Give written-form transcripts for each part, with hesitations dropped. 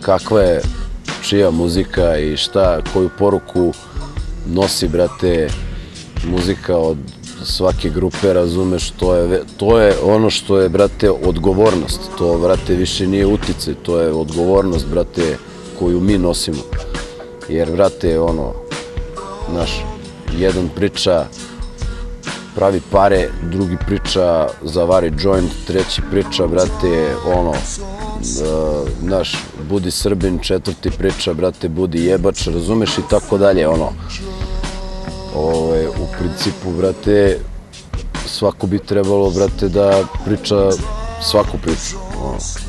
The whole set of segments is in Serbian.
kakva je čija muzika i koju poruku nosi, brate, muzika od svake grupe, razumeš, to je ono što je, brate, odgovornost, to, brate, više nije uticaj, to je odgovornost, brate, koju mi nosimo, jer, brate, ono, znaš, jedan priča pravi pare, drugi priča zavari joint, treći priča, brate, ono, znaš, budi Srbin, četvrti priča, brate, budi jebač, razumeš, i tako dalje, ono. U principu, brate, svako bi trebalo, brate, da priča svaku priču,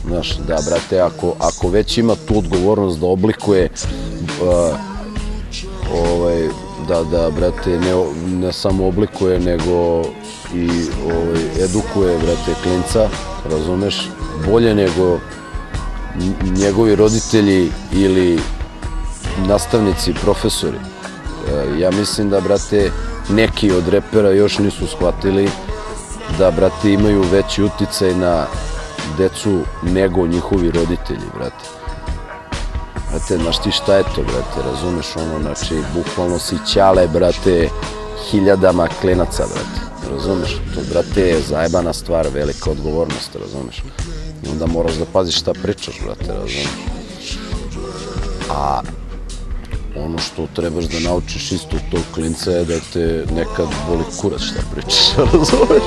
znaš, da, brate, ako već ima tu odgovornost da oblikuje, da, brate, ne samo oblikuje, nego i edukuje, brate, klinca, razumeš, bolje nego njegovi roditelji ili nastavnici, profesori. Ja mislim da, brate, neki od repera još nisu shvatili da, brate, imaju veći uticaj na decu nego njihovi roditelji, brate. Brate, znaš ti šta je to, brate, razumeš, ono, znači, bukvalno si ćale, brate, hiljadama klinaca, brate, razumeš, to, brate, je zajebana stvar, velika odgovornost, razumeš, i onda moraš da paziš šta pričaš, brate, razumeš, a ono što trebaš da naučiš isto od tog klinca je da te nekad boli kurac šta pričaš, razumeš?